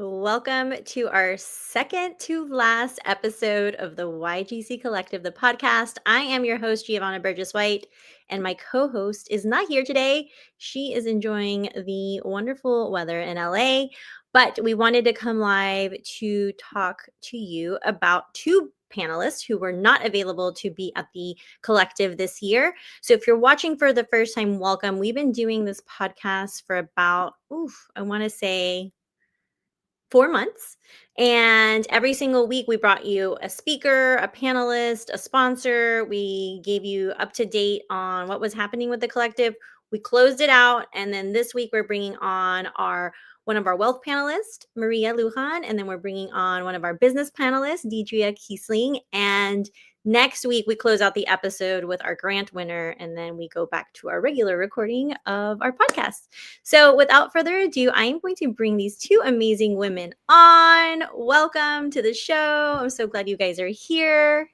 Welcome to our second to last episode of the YGC Collective, the podcast. I am your host, Giovanna Burgess White, and my co host is not here today. She is enjoying the wonderful weather in LA, but we wanted to come live to talk to you about two panelists who were not available to be at the collective this year. So if you're watching for the first time, welcome. We've been doing this podcast for about, I want to say 4 months. And every single week, we brought you a speaker, a panelist, a sponsor. We gave you up to date on what was happening with the collective. We closed it out. And then this week, we're bringing on one of our wealth panelists, Maria Lujan. And then we're bringing on one of our business panelists, Deidrea Kiesling. And next week, we close out the episode with our grant winner, and then we go back to our regular recording of our podcast. So without further ado, I am going to bring these two amazing women on. Welcome to the show. I'm so glad you guys are here.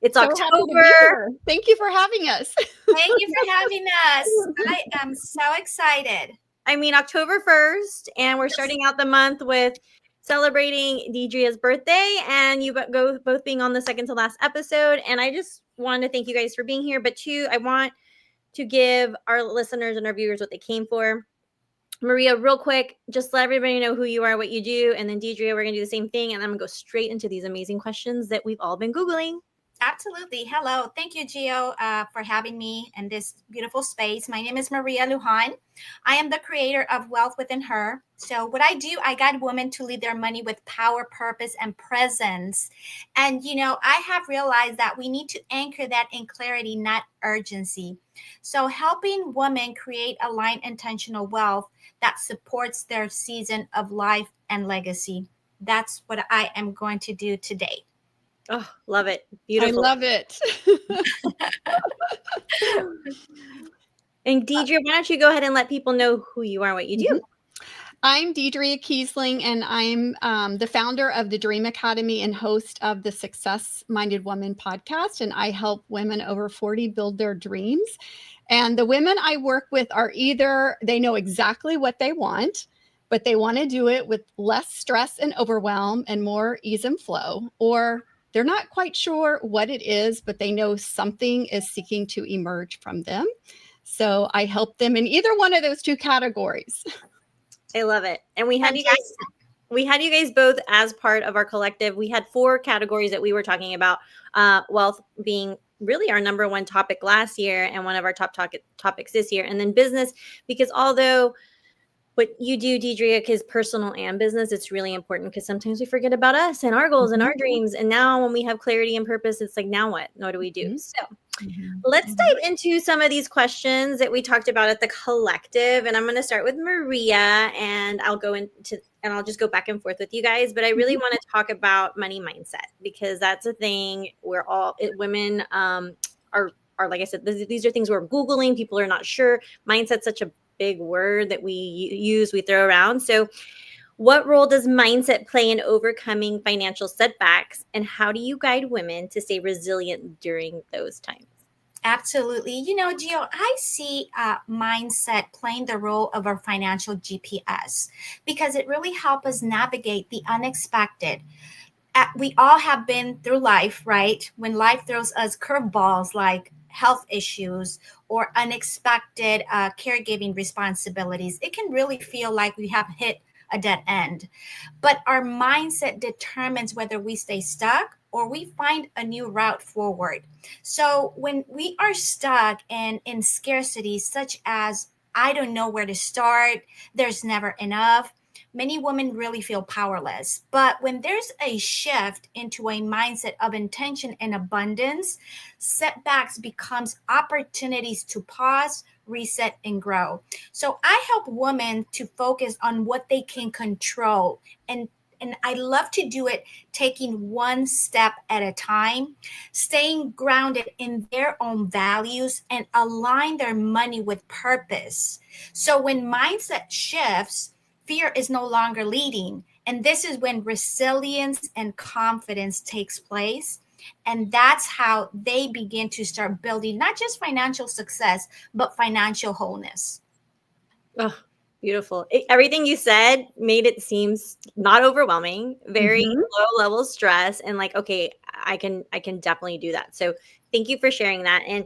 It's so October. Thank you for having us. Thank you for having us. I am so excited. I mean, October 1st, and we're starting out the month with celebrating Deidrea's birthday, and you both being on the second to last episode. And I just wanted to thank you guys for being here. But two, I want to give our listeners and our viewers what they came for. Maria, real quick, just let everybody know who you are, what you do. And then Deidrea, we're going to do the same thing. And I'm going to go straight into these amazing questions that we've all been Googling. Absolutely. Hello. Thank you, Gio, for having me in this beautiful space. My name is Maria Lujan. I am the creator of Wealth Within Her. So what I do, I guide women to lead their money with power, purpose, and presence. And, I have realized that we need to anchor that in clarity, not urgency. So helping women create aligned intentional wealth that supports their season of life and legacy. That's what I am going to do today. Oh, love it. Beautiful. I love it. And Deidrea, why don't you go ahead and let people know who you are and what you do? I'm Deidrea Kiesling, and I'm the founder of the Dream Academy and host of the Success Minded Woman podcast. And I help women over 40 build their dreams. And the women I work with are either they know exactly what they want, but they want to do it with less stress and overwhelm and more ease and flow, or they're not quite sure what it is, but they know something is seeking to emerge from them. So I help them in either one of those two categories. I love it. And we had you guys both as part of our collective. We had 4 categories that we were talking about, wealth being really our number one topic last year and one of our top topics this year. And then business, because although what you do, Deidrea, is personal and business, it's really important because sometimes we forget about us and our goals and our dreams. And now when we have clarity and purpose, it's like, now what? What do we do? So let's dive into some of these questions that we talked about at the collective. And I'm going to start with Maria, and I'll just go back and forth with you guys. But I really want to talk about money mindset, because that's a thing where women are, like I said, these are things we're Googling. People are not sure. Mindset's such a big word that we throw around. So what role does mindset play in overcoming financial setbacks, and how do you guide women to stay resilient during those times? Absolutely. Gio, I see mindset playing the role of our financial GPS, because it really helps us navigate the unexpected. We all have been through life, right? When life throws us curveballs like health issues or unexpected caregiving responsibilities, it can really feel like we have hit a dead end. But our mindset determines whether we stay stuck or we find a new route forward. So when we are stuck in scarcity, such as, I don't know where to start, there's never enough, many women really feel powerless. But when there's a shift into a mindset of intention and abundance, setbacks becomes opportunities to pause, reset, and grow. So I help women to focus on what they can control. And I love to do it taking one step at a time, staying grounded in their own values, and align their money with purpose. So when mindset shifts, fear is no longer leading. And this is when resilience and confidence takes place. And that's how they begin to start building not just financial success, but financial wholeness. Oh, Beautiful. Everything you said made it seem not overwhelming, very low level stress, and like, okay, I can definitely do that. So thank you for sharing that. And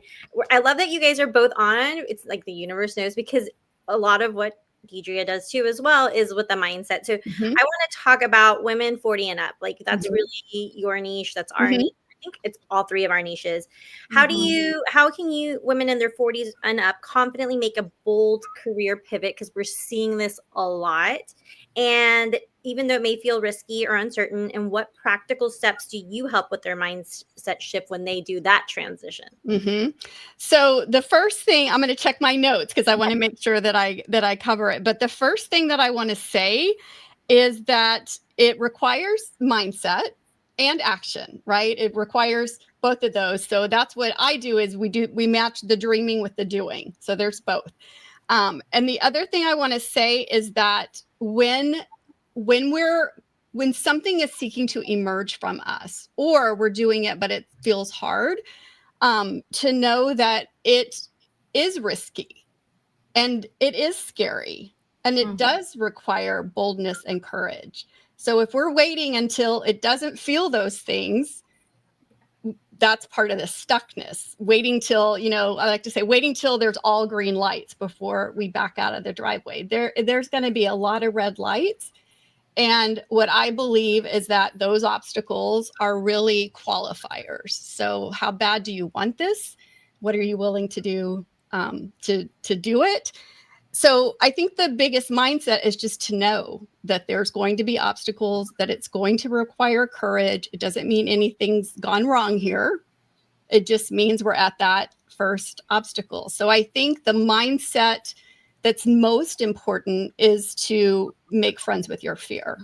I love that you guys are both on. It's like the universe knows, because a lot of what Deidrea does too as well is with the mindset. So I want to talk about women 40 and up. Like that's really your niche. That's our niche. I think it's all three of our niches. How can you women in their 40s and up confidently make a bold career pivot? Because we're seeing this a lot. And even though it may feel risky or uncertain, and what practical steps do you help with their mindset shift when they do that transition? So the first thing, I'm going to check my notes because I want to make sure that I cover it. But the first thing that I want to say is that it requires mindset and action, right? It requires both of those. So that's what I do is we match the dreaming with the doing. So there's both. And the other thing I want to say is that when something is seeking to emerge from us, or we're doing it, but it feels hard, to know that it is risky and it is scary and it does require boldness and courage. So if we're waiting until it doesn't feel those things, that's part of the stuckness. Waiting till, I like to say, waiting till there's all green lights before we back out of the driveway. There's going to be a lot of red lights. And what I believe is that those obstacles are really qualifiers. So how bad do you want this? What are you willing to do to do it? So I think the biggest mindset is just to know that there's going to be obstacles, that it's going to require courage. It doesn't mean anything's gone wrong here. It just means we're at that first obstacle. So I think the mindset that's most important is to make friends with your fear.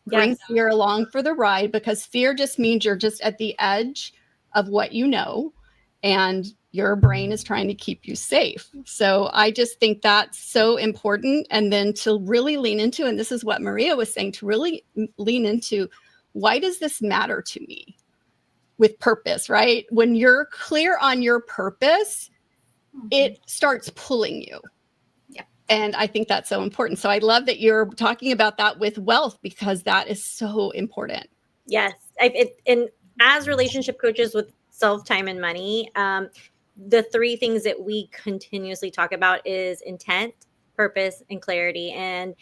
Bring fear along for the ride, because fear just means you're just at the edge of what you know, and your brain is trying to keep you safe. So I just think that's so important. And then to really lean into, and this is what Maria was saying, to really lean into, why does this matter to me? With purpose, right? When you're clear on your purpose, it starts pulling you. And I think that's so important. So I love that you're talking about that with wealth, because that is so important. Yes. And as relationship coaches with self, time, and money, the three things that we continuously talk about is intent, purpose, and clarity. And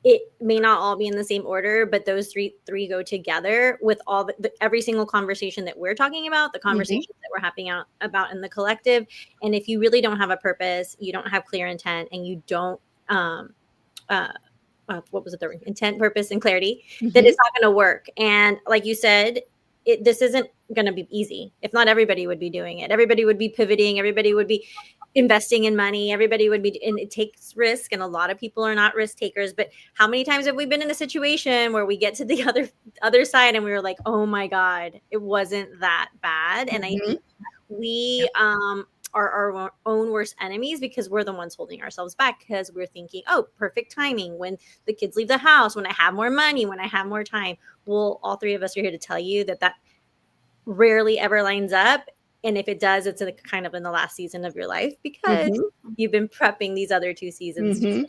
it may not all be in the same order, but those three go together with all every single conversation that we're talking about, the conversations that we're having about in the collective. And if you really don't have a purpose, you don't have clear intent, and you don't, what was it? The intent, purpose, and clarity, then it's not going to work. And like you said, this isn't going to be easy. If not, everybody would be doing it. Everybody would be pivoting. Everybody would be investing in money. Everybody would be, and it takes risk, and a lot of people are not risk takers. But how many times have we been in a situation where we get to the other side and we were like, oh my God, it wasn't that bad? And I think we are our own worst enemies, because we're the ones holding ourselves back, because we're thinking, oh, perfect timing, when the kids leave the house, when I have more money, when I have more time. Well, all three of us are here to tell you that rarely ever lines up. And if it does, it's kind of in the last season of your life, because you've been prepping these other two seasons. And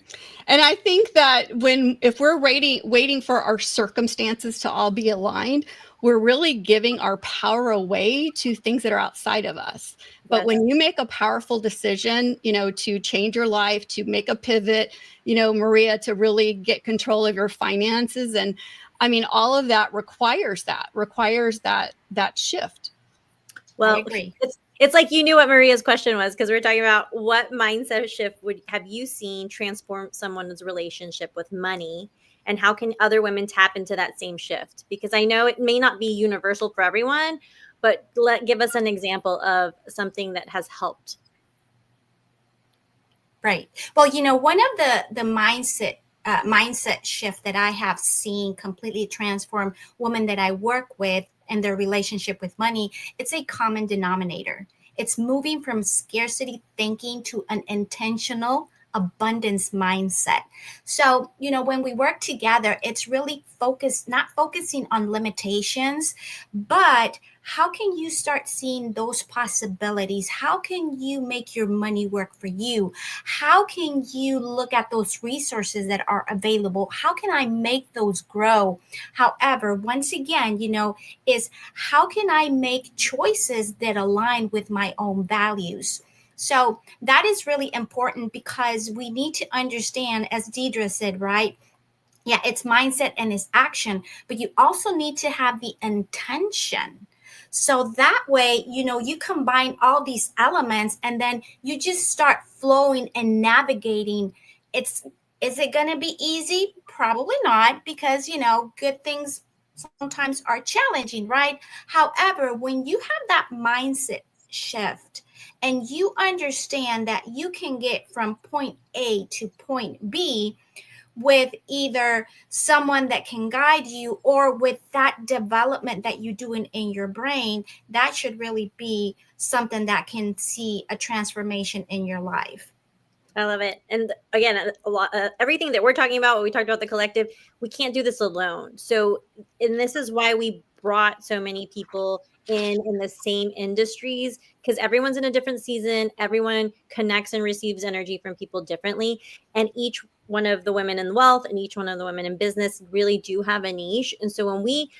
I think that if we're waiting for our circumstances to all be aligned, we're really giving our power away to things that are outside of us. But when you make a powerful decision, to change your life, to make a pivot, Maria, to really get control of your finances, and I mean, all of that requires that shift. Well, it's like you knew what Maria's question was, because we're talking about what mindset shift have you seen transform someone's relationship with money, and how can other women tap into that same shift? Because I know it may not be universal for everyone, but give us an example of something that has helped. Right. Well, one of the mindset shift that I have seen completely transform women that I work with and their relationship with money, it's a common denominator. It's moving from scarcity thinking to an intentional abundance mindset. So, when we work together, it's really not focusing on limitations, but how can you start seeing those possibilities? How can you make your money work for you? How can you look at those resources that are available? How can I make those grow? However, once again, is how can I make choices that align with my own values? So that is really important because we need to understand, as Deidrea said, right? Yeah, it's mindset and it's action, but you also need to have the intention. So that way, you combine all these elements and then you just start flowing and navigating. It's Is it going to be easy? Probably not, because good things sometimes are challenging, right? However, when you have that mindset shift and you understand that you can get from point A to point B with either someone that can guide you or with that development that you're doing in your brain, that should really be something that can see a transformation in your life. I love it. And again, a lot, everything that we're talking about, what we talked about the collective, we can't do this alone. So, and this is why we brought so many people in the same industries, because everyone's in a different season. Everyone connects and receives energy from people differently. And each one of the women in wealth and each one of the women in business really do have a niche. And so when we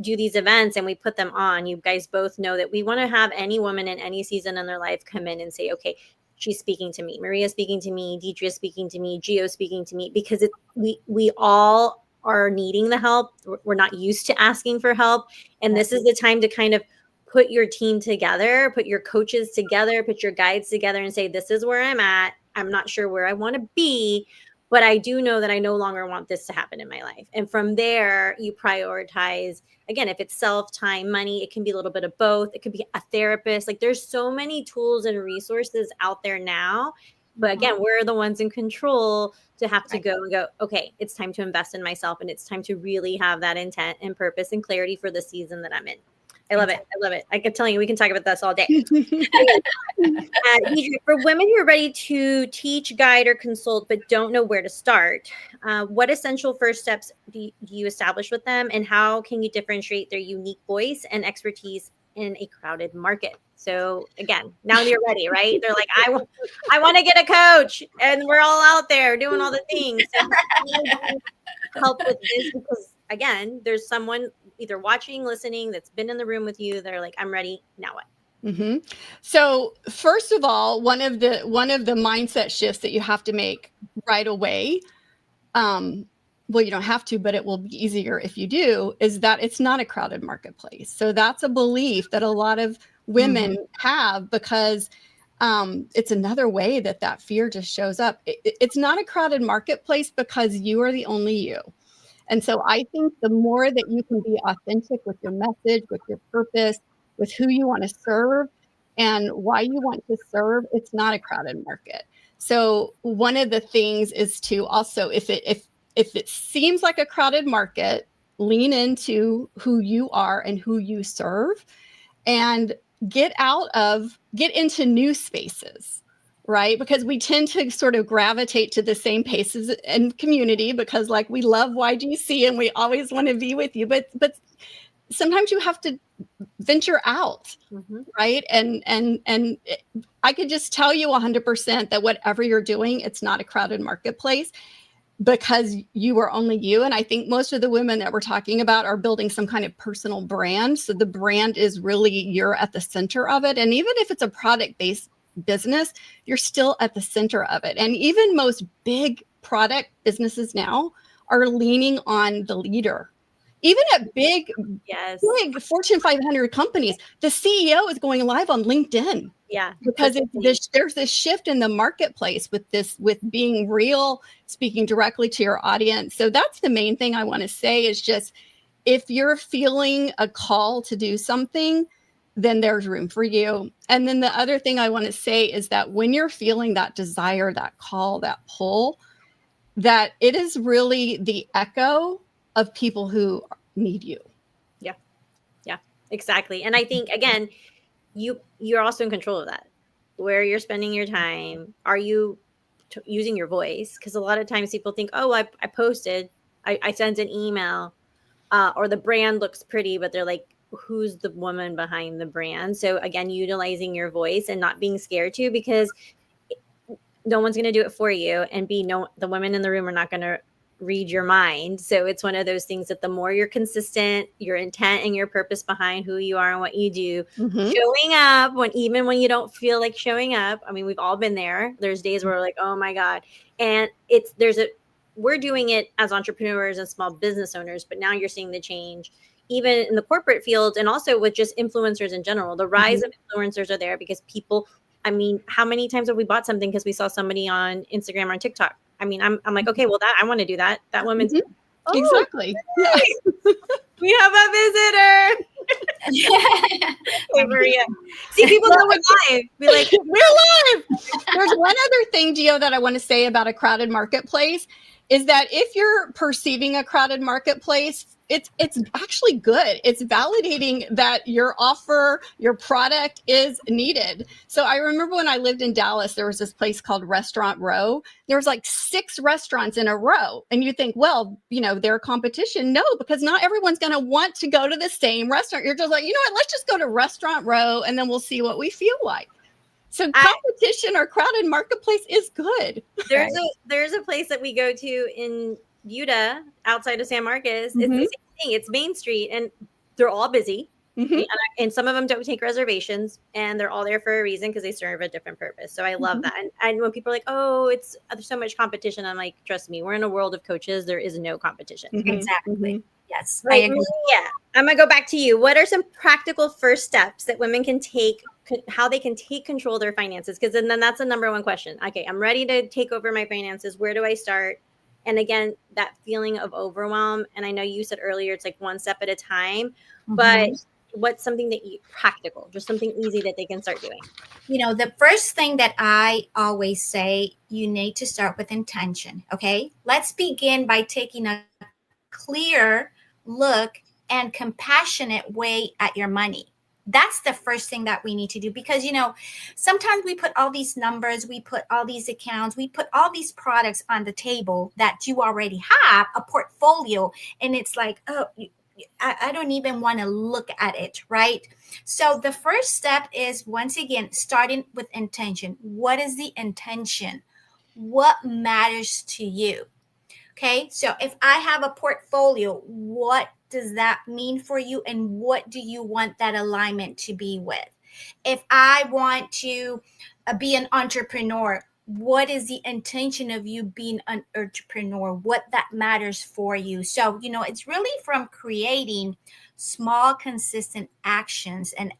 do these events and we put them on, you guys both know that we want to have any woman in any season in their life come in and say, okay, she's speaking to me, Maria's speaking to me, Deidrea speaking to me, Gio speaking to me, because we all are needing the help. We're not used to asking for help. And this is the time to kind of put your team together, put your coaches together, put your guides together and say, this is where I'm at. I'm not sure where I want to be, but I do know that I no longer want this to happen in my life. And from there, you prioritize, again, if it's self, time, money, it can be a little bit of both. It could be a therapist. Like there's so many tools and resources out there now. But again, we're the ones in control to have to go and go, okay, it's time to invest in myself. And it's time to really have that intent and purpose and clarity for the season that I'm in. I love it. I love it. I can tell you, we can talk about this all day. Deidrea, for women who are ready to teach, guide, or consult, but don't know where to start, what essential first steps do you establish with them? And how can you differentiate their unique voice and expertise in a crowded market? So again, now you're ready, right? They're like, I want to get a coach, and we're all out there doing all the things. So help with this, because again, there's someone either watching, listening, that's been in the room with you. They're like, I'm ready. Now what? Mm-hmm. So first of all, one of the mindset shifts that you have to make right away, well, you don't have to, but it will be easier if you do, is that it's not a crowded marketplace. So that's a belief that a lot of women have, because it's another way that fear just shows up. It's not a crowded marketplace because you are the only you. And so I think the more that you can be authentic with your message, with your purpose, with who you want to serve and why you want to serve, it's not a crowded market. So one of the things is to also, if it seems like a crowded market, lean into who you are and who you serve, and get into new spaces, right? Because we tend to sort of gravitate to the same paces and community, because like we love YGC and we always want to be with you, but sometimes you have to venture out, right? And I could just tell you 100% that whatever you're doing, it's not a crowded marketplace, because you are only you. And I think most of the women that we're talking about are building some kind of personal brand. So the brand is really, you're at the center of it. And even if it's a product-based business, you're still at the center of it. And even most big product businesses now are leaning on the leader. Even at big Fortune 500 companies, the CEO is going live on LinkedIn. Yeah, because there's this shift in the marketplace with being real, speaking directly to your audience. So that's the main thing I want to say, is just, if you're feeling a call to do something, then there's room for you. And then the other thing I want to say is that when you're feeling that desire, that call, that pull, that it is really the echo of people who need you. Yeah, exactly. And I think, again, you're also in control of that, where you're spending your time. Are you using your voice? Because a lot of times people think, oh, I posted, I sent an email, or the brand looks pretty, but they're like, who's the woman behind the brand. So again, utilizing your voice and not being scared to, because no one's going to do it for you, and the women in the room are not going to read your mind. So it's one of those things that the more you're consistent, your intent and your purpose behind who you are and what you do, showing up even when you don't feel like showing up. I mean, we've all been there. There's days where we're like, oh my God. And we're doing it as entrepreneurs and small business owners, but now you're seeing the change even in the corporate field, and also with just influencers in general. The rise of influencers are there because people, I mean, how many times have we bought something because we saw somebody on Instagram or on TikTok? I mean, I'm like, okay, well, I want to do that. That woman's exactly. We have a visitor. Hey, Maria. See, people know we're live. Be like, we're live. There's one other thing, Gio, that I want to say about a crowded marketplace is that if you're perceiving a crowded marketplace, it's actually good. It's validating that your offer, your product is needed. So I remember when I lived in Dallas, there was this place called Restaurant Row. There was like 6 restaurants in a row. And you think, well, they're competition. No, because not everyone's going to want to go to the same restaurant. You're just like, you know what, let's just go to Restaurant Row and then we'll see what we feel like. So competition or crowded marketplace is good. There's a place that we go to in Utah outside of San Marcos. It's the same thing. It's Main Street, and they're all busy. And some of them don't take reservations, and they're all there for a reason because they serve a different purpose. So I love that. And when people are like, oh, there's so much competition, I'm like, trust me, we're in a world of coaches. There is no competition. Exactly. Yes. Right. I agree. Yeah. I'm going to go back to you. What are some practical first steps that women can take, how they can take control of their finances? Because then that's the number one question. Okay, I'm ready to take over my finances. Where do I start? And again, that feeling of overwhelm. And I know you said earlier, it's like one step at a time, but what's something practical, just something easy that they can start doing? The first thing that I always say, you need to start with intention. Okay. Let's begin by taking a clear look and compassionate way at your money. That's the first thing that we need to do, because sometimes we put all these numbers, we put all these accounts, we put all these products on the table that you already have a portfolio, and it's like, oh, I don't even want to look at it, right? So the first step is, once again, starting with intention. What is the intention? What matters to you? Okay, so if I have a portfolio, what does that mean for you, and what do you want that alignment to be with? If I want to be an entrepreneur, what is the intention of you being an entrepreneur? What that matters for you? So, it's really from creating small, consistent actions, and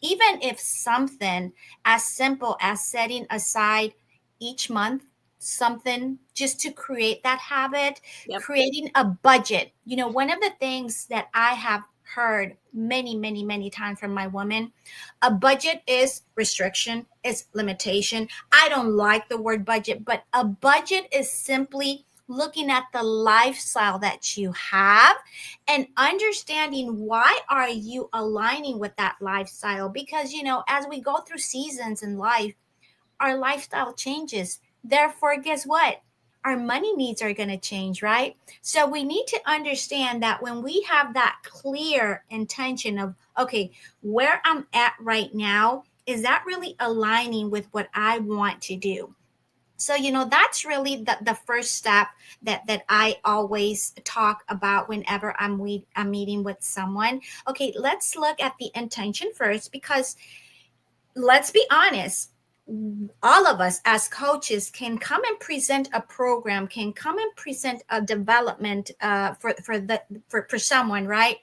even if something as simple as setting aside each month something just to create that habit, creating a budget. One of the things that I have heard many, many, many times from my women, a budget is restriction, is limitation. I don't like the word budget, but a budget is simply looking at the lifestyle that you have and understanding why are you aligning with that lifestyle. Because, as we go through seasons in life, our lifestyle changes. Therefore, guess what? Our money needs are going to change, right? So we need to understand that when we have that clear intention of, okay, where I'm at right now, is that really aligning with what I want to do? So, that's really the first step that I always talk about whenever I'm meeting with someone. Okay, let's look at the intention first, because let's be honest, all of us as coaches can come and present a program, can come and present a development for someone, right?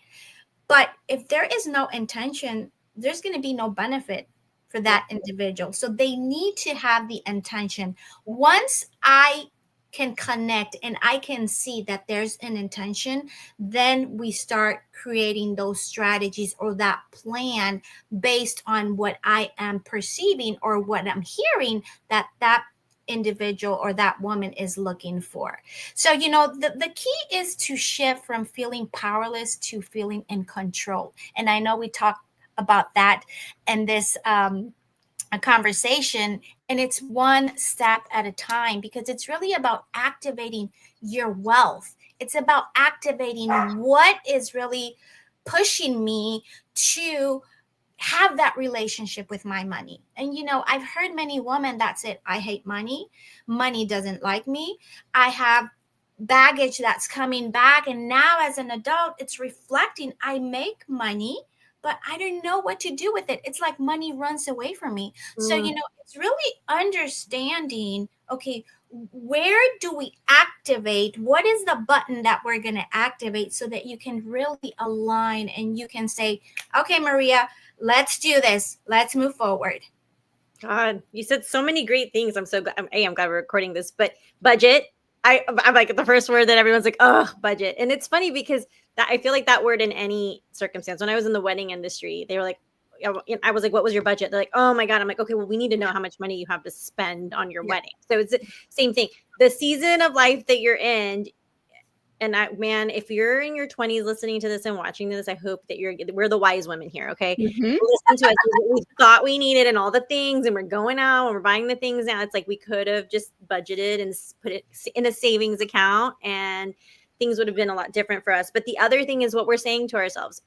But if there is no intention, there's going to be no benefit for that individual. So they need to have the intention. Once I can connect and I can see that there's an intention, then we start creating those strategies or that plan based on what I am perceiving or what I'm hearing that individual or that woman is looking for. So, the key is to shift from feeling powerless to feeling in control. And I know we talked about that in this a conversation, and it's one step at a time, because it's really about activating your wealth. It's about activating what is really pushing me to have that relationship with my money. And I've heard many women that said, I hate money. Money doesn't like me. I have baggage that's coming back. And now as an adult, it's reflecting, I make money, but I don't know what to do with it. It's like money runs away from me. So, it's really understanding, okay, where do we activate? What is the button that we're going to activate so that you can really align and you can say, okay, Maria, let's do this. Let's move forward. God, you said so many great things. I'm so glad. I'm glad we're recording this. But budget, I'm like the first word that everyone's like, oh, budget. And it's funny because I feel like that word in any circumstance. When I was in the wedding industry, they were like, I was like, what was your budget? They're like, oh my God. I'm like, okay, well, we need to know how much money you have to spend on your wedding. So it's the same thing. The season of life that you're in. And man, if you're in your 20s listening to this and watching this, I hope that we're the wise women here. Okay. Mhm. Listen to us. We thought we needed and all the things, and we're going out and we're buying the things now. It's like we could have just budgeted and put it in a savings account and things would have been a lot different for us. But the other thing is what we're saying to ourselves.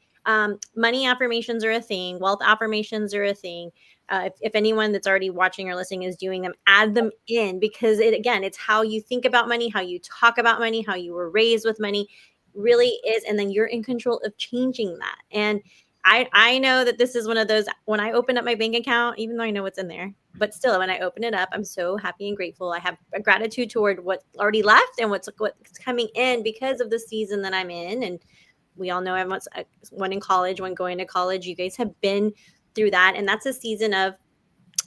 Money affirmations are a thing. Wealth affirmations are a thing. If anyone that's already watching or listening is doing them, add them in, because it's how you think about money, how you talk about money, how you were raised with money really is. And then you're in control of changing that. And I know that this is one of those, when I open up my bank account, even though I know what's in there, but still when I open it up, I'm so happy and grateful. I have a gratitude toward what's already left and what's coming in because of the season that I'm in. And we all know everyone's one in college, one going to college. You guys have been through that. And that's a season of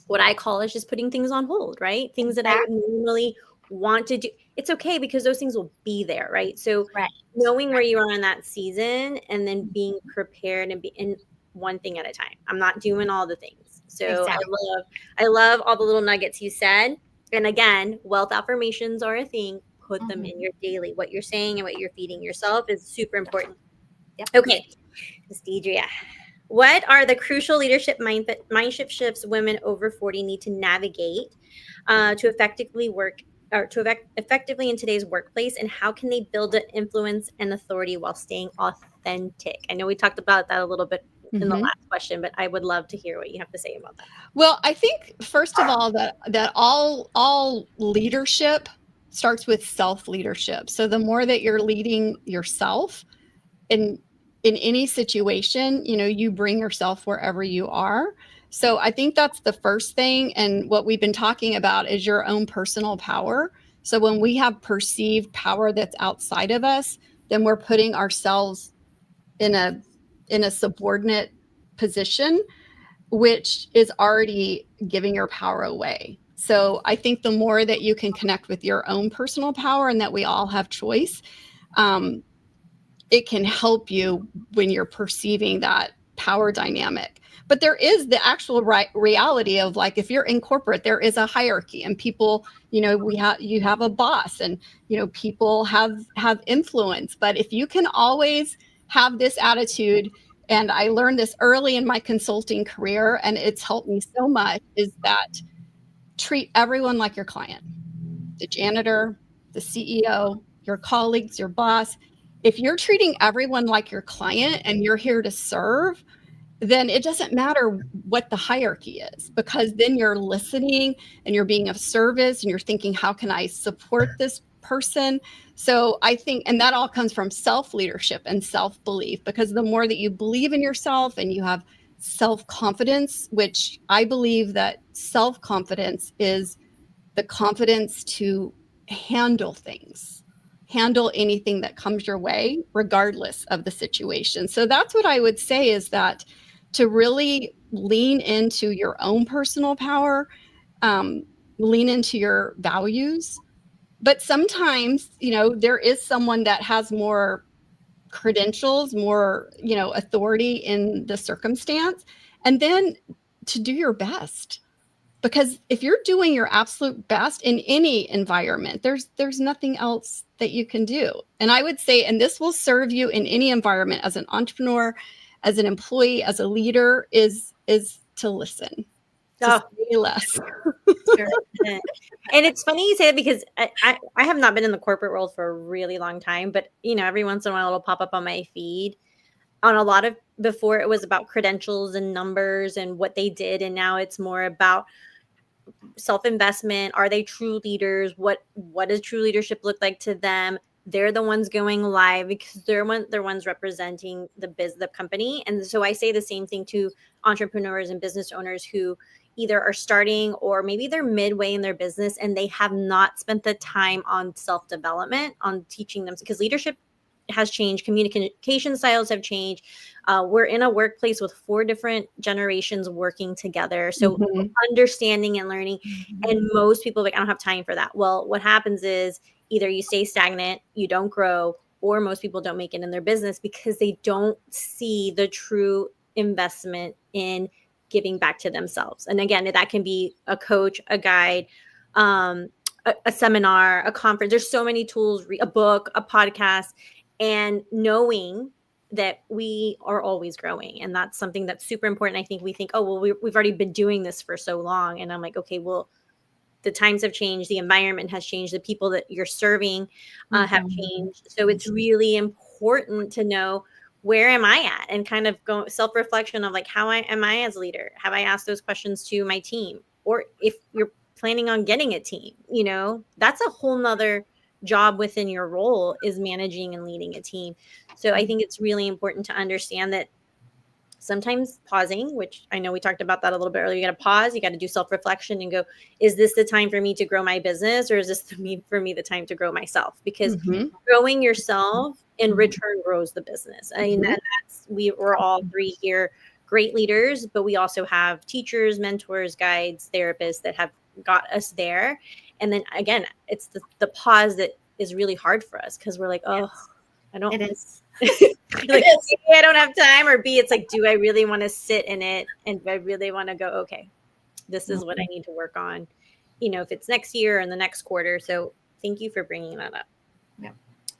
what I call is just putting things on hold, right? Things that I would normally want to do. It's okay because those things will be there, right? So knowing where you are in that season and then being prepared and be in one thing at a time. I'm not doing all the things. So I love all the little nuggets you said. And again, wealth affirmations are a thing. Put them in your daily. What you're saying and what you're feeding yourself is super important. Yep. Okay, Ms. Deidrea, what are the crucial leadership mindset shifts women over 40 need to navigate to effectively effectively in today's workplace, and how can they build an influence and authority while staying authentic? I know we talked about that a little bit in the last question, but I would love to hear what you have to say about that. Well, I think first of all that all leadership starts with self-leadership. So the more that you're leading yourself in any situation, you bring yourself wherever you are. So I think that's the first thing. And what we've been talking about is your own personal power. So when we have perceived power that's outside of us, then we're putting ourselves in a subordinate position, which is already giving your power away. So I think the more that you can connect with your own personal power, and that we all have choice, it can help you when you're perceiving that power dynamic. But there is the actual reality of, like, if you're in corporate, there is a hierarchy, and people, you have a boss, and people have influence. But if you can always have this attitude, and I learned this early in my consulting career, and it's helped me so much, is that treat everyone like your client, the janitor, the CEO, your colleagues, your boss. If you're treating everyone like your client and you're here to serve, then it doesn't matter what the hierarchy is, because then you're listening and you're being of service and you're thinking, how can I support this person? So I think, and that all comes from self-leadership and self-belief, because the more that you believe in yourself and you have self-confidence, which I believe that self-confidence is the confidence to handle things, handle anything that comes your way, regardless of the situation. So that's what I would say, is that to really lean into your own personal power, lean into your values. But sometimes, there is someone that has more credentials, more, authority in the circumstance, and then to do your best. Because if you're doing your absolute best in any environment, there's nothing else that you can do. And I would say, and this will serve you in any environment, as an entrepreneur, as an employee, as a leader, is to listen. To say less. And it's funny you say that, because I have not been in the corporate world for a really long time, but every once in a while it'll pop up on my feed. on a lot of, before it was about credentials and numbers and what they did, and now it's more about self-investment. Are they true leaders? What does true leadership look like to them? They're the ones going live because they're ones representing the company. And so I say the same thing to entrepreneurs and business owners who either are starting or maybe they're midway in their business and they have not spent the time on self-development, on teaching them, because leadership has changed, communication styles have changed. We're in a workplace with 4 different generations working together. So understanding and learning. And most people are like, I don't have time for that. Well, what happens is either you stay stagnant, you don't grow, or most people don't make it in their business because they don't see the true investment in giving back to themselves. And again, that can be a coach, a guide, a seminar, a conference. There's so many tools, a book, a podcast, and knowing that we are always growing. And that's something that's super important. I think we think, oh, well, we've already been doing this for so long. And I'm like, okay, well, the times have changed. The environment has changed. The people that you're serving have changed. So it's really important to know, where am I at? And kind of go self-reflection of like, how am I as a leader? Have I asked those questions to my team? Or if you're planning on getting a team, that's a whole nother job within your role, is managing and leading a team. So I think it's really important to understand that sometimes pausing, which I know we talked about that a little bit earlier, you got to pause, you got to do self-reflection and go, is this the time for me to grow my business, or is this for me the time to grow myself? Because growing yourself in return grows the business. I mean, we're all 3 here great leaders, but we also have teachers, mentors, guides, therapists that have got us there. And then again, it's the pause that is really hard for us, because we're like, oh, I don't. It is. Like, A, I don't have time, or B, it's like, do I really want to sit in it? And do I really want to go, okay, this is what I need to work on, if it's next year or in the next quarter. So thank you for bringing that up. Yeah.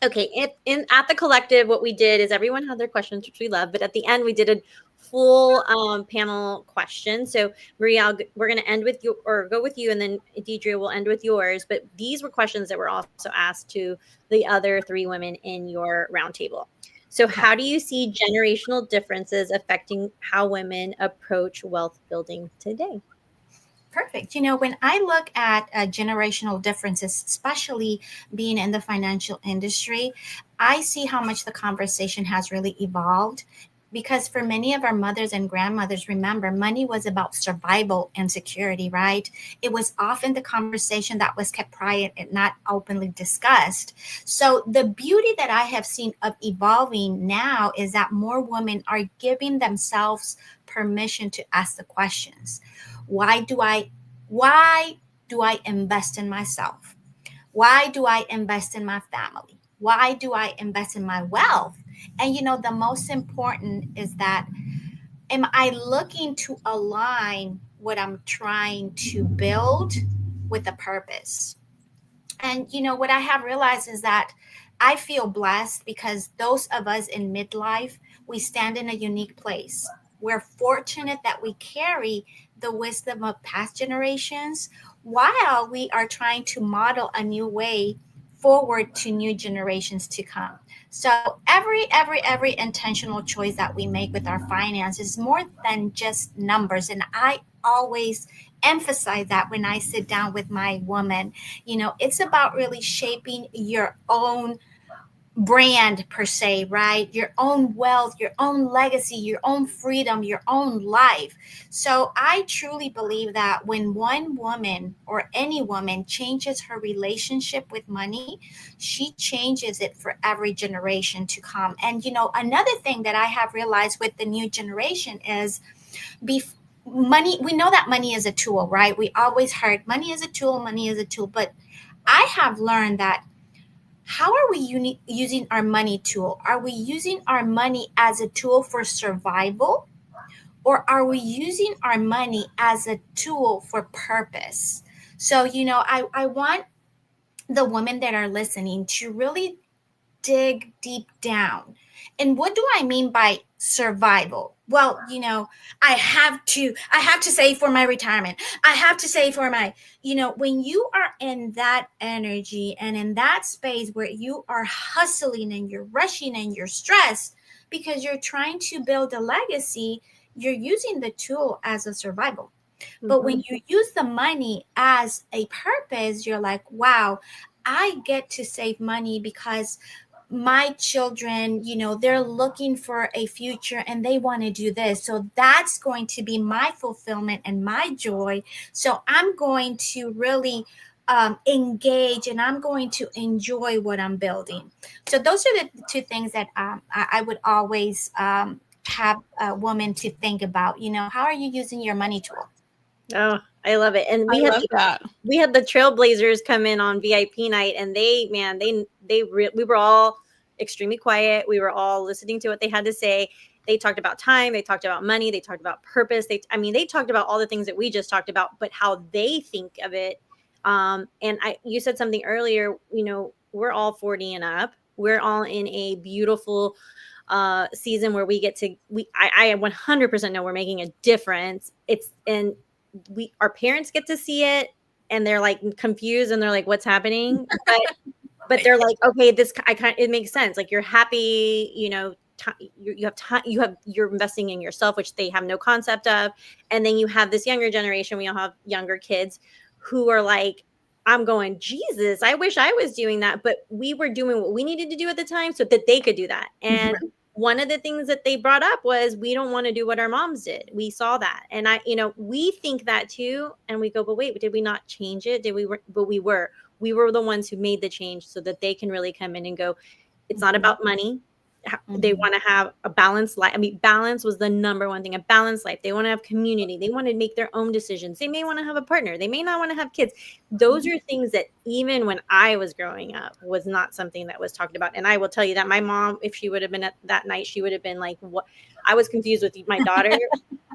Okay. At the collective, what we did is everyone had their questions, which we love, but at the end we did a full panel question. So Maria, we're going to end with you, or go with you, and then Deidrea will end with yours. But these were questions that were also asked to the other 3 women in your roundtable. So how do you see generational differences affecting how women approach wealth building today? Perfect. When I look at generational differences, especially being in the financial industry, I see how much the conversation has really evolved. Because for many of our mothers and grandmothers, remember, money was about survival and security, right? It was often the conversation that was kept private and not openly discussed. So the beauty that I have seen of evolving now is that more women are giving themselves permission to ask the questions. Why do I invest in myself? Why do I invest in my family? Why do I invest in my wealth? And the most important is that, am I looking to align what I'm trying to build with a purpose? And what I have realized is that I feel blessed because those of us in midlife, we stand in a unique place. We're fortunate that we carry the wisdom of past generations while we are trying to model a new way forward to new generations to come. So every intentional choice that we make with our finances is more than just numbers. And I always emphasize that when I sit down with my woman. It's about really shaping your own brand per se, right? Your own wealth, your own legacy, your own freedom, your own life. So I truly believe that when one woman or any woman changes her relationship with money, she changes it for every generation to come. And another thing that I have realized with the new generation is money. We know that money is a tool, right? We always heard money is a tool, but I have learned that, how are we using our money tool? Are we using our money as a tool for survival? Or are we using our money as a tool for purpose? So, I want the women that are listening to really dig deep down And what do I mean by survival? Well, I have to save for my retirement. I have to save for my, when you are in that energy and in that space where you are hustling and you're rushing and you're stressed because you're trying to build a legacy, you're using the tool as a survival. But when you use the money as a purpose, you're like, wow, I get to save money because my children, they're looking for a future and they want to do this. So that's going to be my fulfillment and my joy. So I'm going to really engage and I'm going to enjoy what I'm building. So those are the two things that I would always have a woman to think about. How are you using your money tool? Oh, I love it. And we had the Trailblazers come in on VIP night, and we were all extremely quiet. We were all listening to what they had to say. They talked about time. They talked about money. They talked about purpose. They talked about all the things that we just talked about, but how they think of it. You said something earlier, we're all 40 and up. We're all in a beautiful season where we get to, I 100% know we're making a difference. Our parents get to see it and they're like confused and they're like, what's happening? But they're like, okay, it makes sense. Like, you're happy, you have time, you're investing in yourself, which they have no concept of. And then you have this younger generation. We all have younger kids who are like, I'm going, Jesus, I wish I was doing that. But we were doing what we needed to do at the time so that they could do that. And one of the things that they brought up was, we don't want to do what our moms did. We saw that. And we think that too. And we go, but wait, did we not change it? But we were the ones who made the change so that they can really come in and go, it's not about money. They want to have a balanced life. I mean, balance was the number one thing, a balanced life. They want to have community. They want to make their own decisions. They may want to have a partner. They may not want to have kids. Those are things that even when I was growing up was not something that was talked about. And I will tell you that my mom, if she would have been at that night, she would have been like, what? I was confused with my daughter.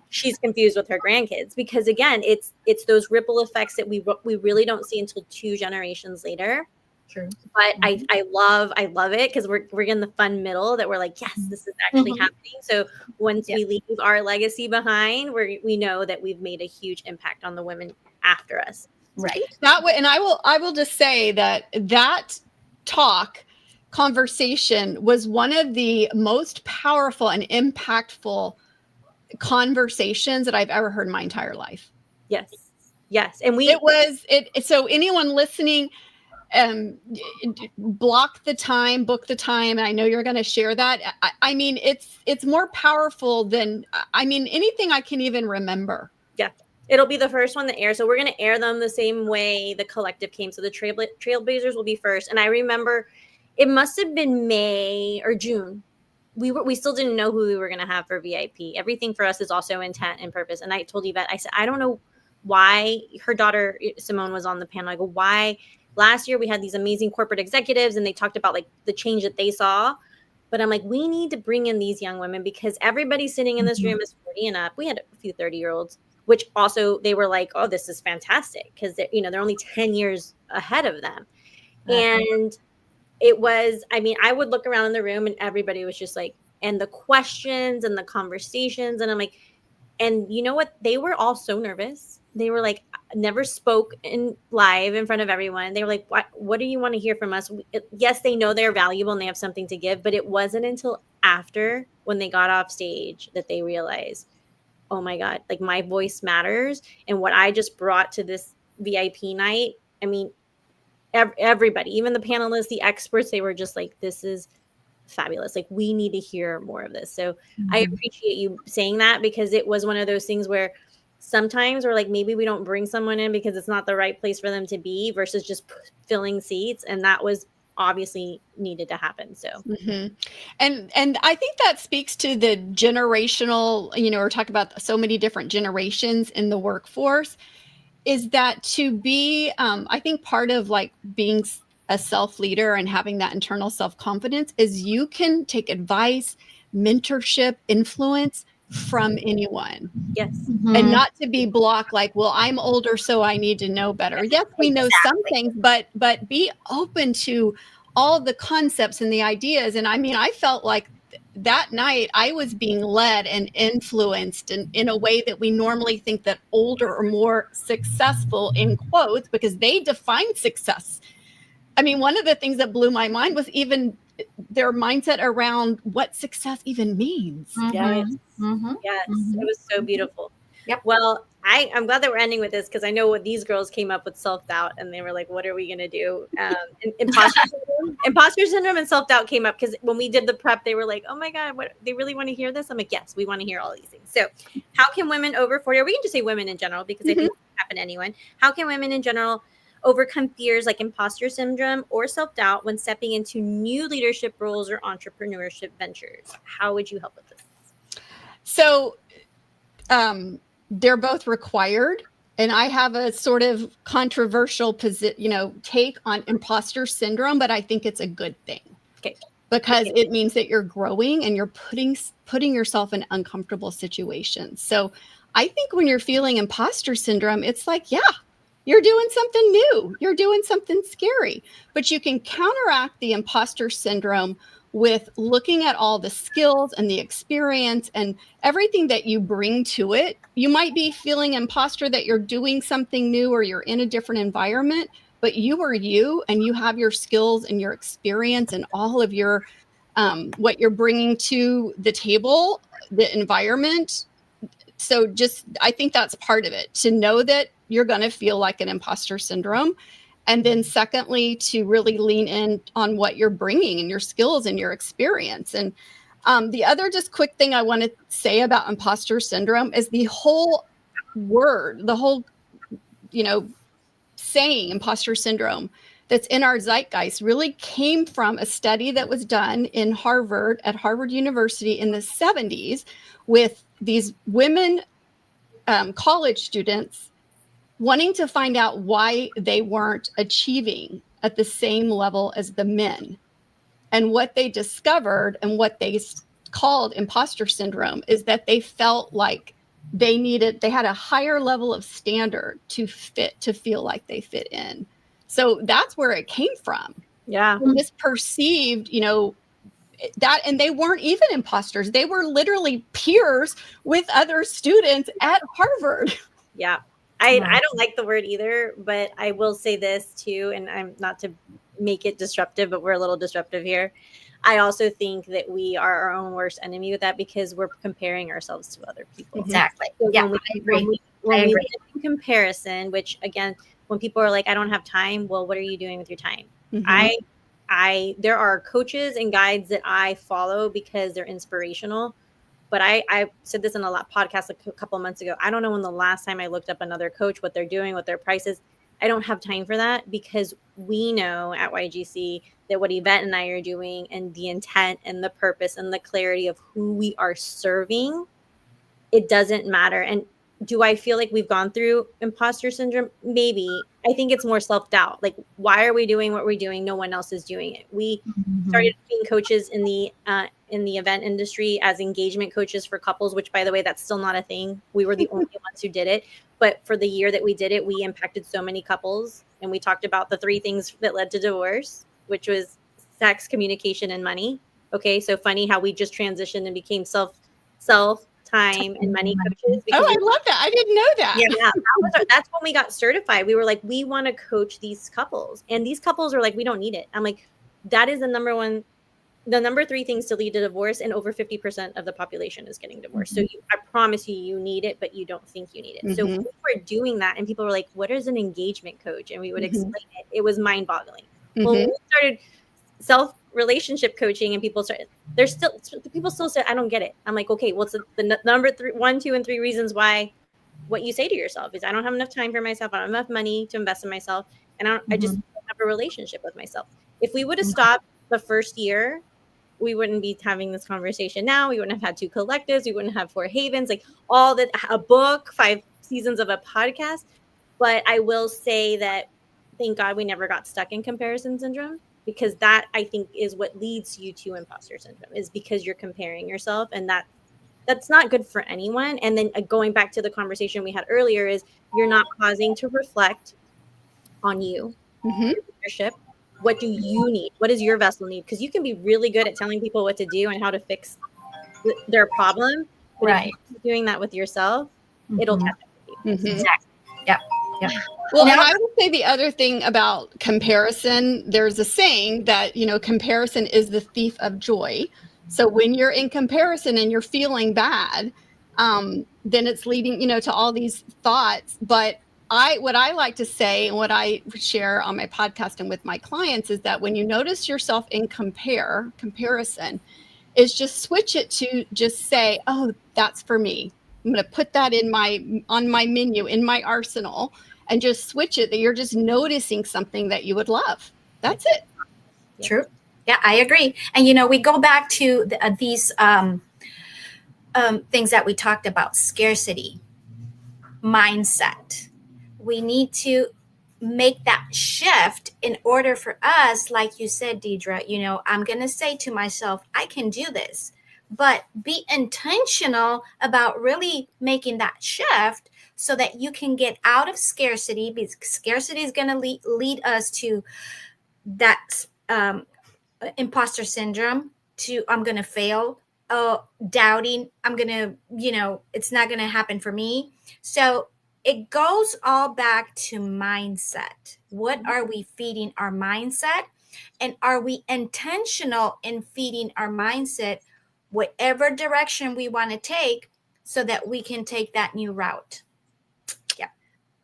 She's confused with her grandkids, because again, it's those ripple effects that we really don't see until 2 generations later. True. But I love it, because we're in the fun middle that we're like, yes, this is actually happening. So once we leave our legacy behind, we know that we've made a huge impact on the women after us. Right. That way, and I will just say that conversation was one of the most powerful and impactful conversations that I've ever heard in my entire life. Yes. And so anyone listening, book the time, and I know you're going to share that. I mean, it's more powerful than, anything I can even remember. Yeah. It'll be the first one to air. So we're going to air them the same way the collective came. So the Trailblazers will be first. And I remember it must have been May or June. We still didn't know who we were going to have for VIP. Everything for us is also intent and purpose. And I told Yvette, I said, I don't know why. Her daughter, Simone, was on the panel. I go, why? Last year we had these amazing corporate executives and they talked about like the change that they saw. But I'm like, we need to bring in these young women, because everybody sitting in this room is 40 and up. We had a few 30-year-olds, which also they were like, oh, this is fantastic, because they're only 10 years ahead of them. And it was, I would look around in the room and everybody was just like, and the questions and the conversations. And I'm like, and you know what? They were all so nervous. They were like, never spoke live in front of everyone. They were like, what do you want to hear from us? Yes, they know they're valuable and they have something to give, but it wasn't until after, when they got off stage, that they realized, oh my God, like my voice matters. And what I just brought to this VIP night, everybody, even the panelists, the experts, they were just like, this is fabulous. Like, we need to hear more of this. So I appreciate you saying that, because it was one of those things where sometimes we're like, maybe we don't bring someone in because it's not the right place for them to be, versus just filling seats. And that was obviously needed to happen. So, and I think that speaks to the generational, we're talking about so many different generations in the workforce, is that to be, I think part of like being a self-leader and having that internal self-confidence is you can take advice, mentorship, influence from anyone. Yes. And not to be blocked like, well, I'm older, so I need to know better. Yes, we know some things, but be open to all the concepts and the ideas. And I felt like that night I was being led and influenced in a way that we normally think that older or more successful, in quotes, because they define success. I mean, one of the things that blew my mind was even their mindset around what success even means. Yes. Yes. It was so beautiful. Yep. Well, I'm glad that we're ending with this because I know what these girls came up with self-doubt and they were like, what are we going to do? Imposter syndrome and self-doubt came up because when we did the prep, they were like, oh my God, what, they really want to hear this? I'm like, yes, we want to hear all these things. So how can women over 40, or we can just say women in general, because I think it can happen to anyone. How can women in general overcome fears like imposter syndrome or self-doubt when stepping into new leadership roles or entrepreneurship ventures? How would you help with this? So they're both required. And I have a sort of controversial take on imposter syndrome, but I think it's a good thing. Okay. Because it means that you're growing and you're putting yourself in uncomfortable situations. So I think when you're feeling imposter syndrome, it's like, yeah, you're doing something new. You're doing something scary. But you can counteract the imposter syndrome with looking at all the skills and the experience and everything that you bring to it. You might be feeling imposter that you're doing something new or you're in a different environment, but you are you and you have your skills and your experience and all of your what you're bringing to the table, the environment. So I think that's part of it, to know that you're going to feel like an imposter syndrome. And then secondly, to really lean in on what you're bringing and your skills and your experience. And the other just quick thing I want to say about imposter syndrome is the whole word, the whole, saying imposter syndrome that's in our zeitgeist really came from a study that was done at Harvard University in the 70s with these women college students wanting to find out why they weren't achieving at the same level as the men. And what they discovered and what they called imposter syndrome is that they felt like they had a higher level of standard to feel like they fit in. So that's where it came from. Yeah. From this perceived, that, and they weren't even imposters. They were literally peers with other students at Harvard. Yeah. I don't like the word either, but I will say this too, and I'm not to make it disruptive, but we're a little disruptive here. I also think that we are our own worst enemy with that because we're comparing ourselves to other people. Exactly. So yeah, I agree. When we get in comparison, which again, when people are like, I don't have time, well, what are you doing with your time? There are coaches and guides that I follow because they're inspirational. But I said this in a podcast a couple months ago. I don't know when the last time I looked up another coach, what they're doing, what their price is. I don't have time for that because we know at YGC that what Yvette and I are doing and the intent and the purpose and the clarity of who we are serving, it doesn't matter. And do I feel like we've gone through imposter syndrome? Maybe. I think it's more self-doubt. Like, why are we doing what we're doing? No one else is doing it. We started being coaches in the event industry as engagement coaches for couples, which, by the way, that's still not a thing. We were the only ones who did it. But for the year that we did it, we impacted so many couples. And we talked about the 3 things that led to divorce, which was sex, communication, and money. Okay, so funny how we just transitioned and became self time and money coaches. Oh, I love that. I didn't know that. Yeah, that's when we got certified. We were like, we want to coach these couples. And these couples are like, we don't need it. I'm like, that is the number 3 things to lead to divorce, and over 50% of the population is getting divorced. So I promise you need it, but you don't think you need it. So we were doing that, and people were like, what is an engagement coach? And we would explain it. It was mind-boggling. Well, when we started self-relationship coaching and people still said, I don't get it. I'm like, okay, well, it's the number 1, 2, and 3 reasons why what you say to yourself is I don't have enough time for myself. I don't have enough money to invest in myself. And I just don't have a relationship with myself. If we would have stopped the first year, we wouldn't be having this conversation now. We wouldn't have had 2 collectives. We wouldn't have 4 havens, like all that, a book, 5 seasons of a podcast. But I will say that thank God we never got stuck in comparison syndrome, because that, I think, is what leads you to imposter syndrome, is because you're comparing yourself, and that's not good for anyone. And then going back to the conversation we had earlier is you're not pausing to reflect on you, your leadership, what do you need? What does your vessel need? Because you can be really good at telling people what to do and how to fix their problem. But if you're doing that with yourself, it'll catch up with you. Exactly. Yep. Yep. Well, and I would say the other thing about comparison, there's a saying that, comparison is the thief of joy. So when you're in comparison and you're feeling bad, then it's leading, to all these thoughts. But what I like to say and what I share on my podcast and with my clients is that when you notice yourself in comparison, is just switch it to just say, oh, that's for me. I'm going to put that on my menu, in my arsenal, and just switch it that you're just noticing something that you would love. That's it. True. Yeah, I agree. And, we go back to these things that we talked about, scarcity, mindset. We need to make that shift in order for us, like you said, Deidrea, I'm going to say to myself, I can do this, but be intentional about really making that shift so that you can get out of scarcity, because scarcity is going to lead us to that imposter syndrome, to I'm going to fail, doubting, I'm going to, it's not going to happen for me. So it goes all back to mindset. What are we feeding our mindset? And are we intentional in feeding our mindset whatever direction we want to take so that we can take that new route? Yeah.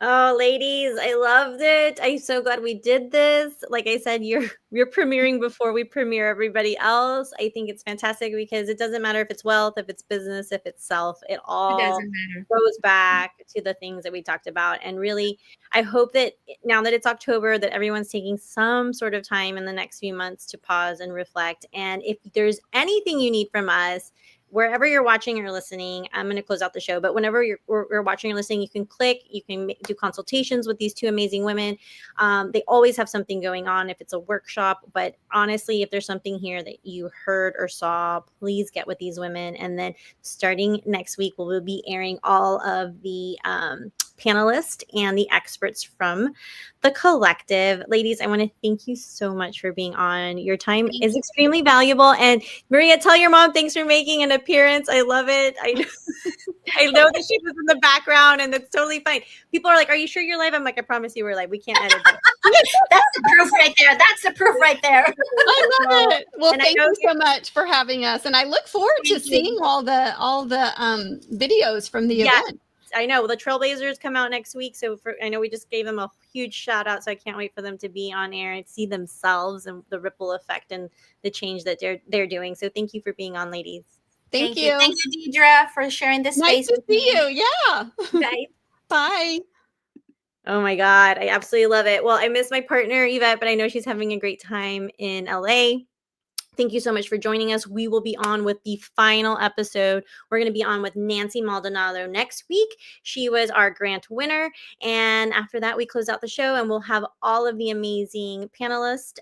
Oh, ladies, I loved it. I'm so glad we did this. Like I said, you're premiering before we premiere everybody else. I think it's fantastic because it doesn't matter if it's wealth, if it's business, if it's self, it all goes back to the things that we talked about. And really, I hope that now that it's October, that everyone's taking some sort of time in the next few months to pause and reflect. And if there's anything you need from us, wherever you're watching or listening, I'm going to close out the show, but whenever you're watching or listening, you can click, you can do consultations with these two amazing women. They always have something going on if it's a workshop, but honestly, if there's something here that you heard or saw, please get with these women. And then starting next week, we'll be airing all of the panelists and the experts from the collective. Ladies, I want to thank you so much for being on. Your time is extremely valuable. And Maria, tell your mom thanks for making an appearance. I love it. I know that she was in the background, and that's totally fine. People are like, are you sure you're live? I'm like, I promise you we're live. We can't edit that. That's the proof right there. That's the proof right there. I love it. Well, thank you so much for having us. And I look forward to seeing all the videos from the event. I know the Trailblazers come out next week. So I know we just gave them a huge shout out. So I can't wait for them to be on air and see themselves and the ripple effect and the change that they're doing. So thank you for being on, ladies. Thank you. Thank you, Deidrea, for sharing this space. Nice to see you. Yeah. Bye. Bye. Oh my God. I absolutely love it. Well, I miss my partner, Yvette, but I know she's having a great time in LA. Thank you so much for joining us. We will be on with the final episode. We're going to be on with Nancy Maldonado next week. She was our grant winner. And after that, we close out the show and we'll have all of the amazing panelists.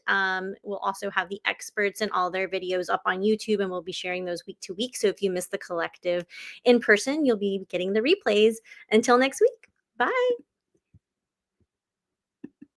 We'll also have the experts and all their videos up on YouTube, and we'll be sharing those week to week. So if you missed the collective in person, you'll be getting the replays. Until next week. Bye.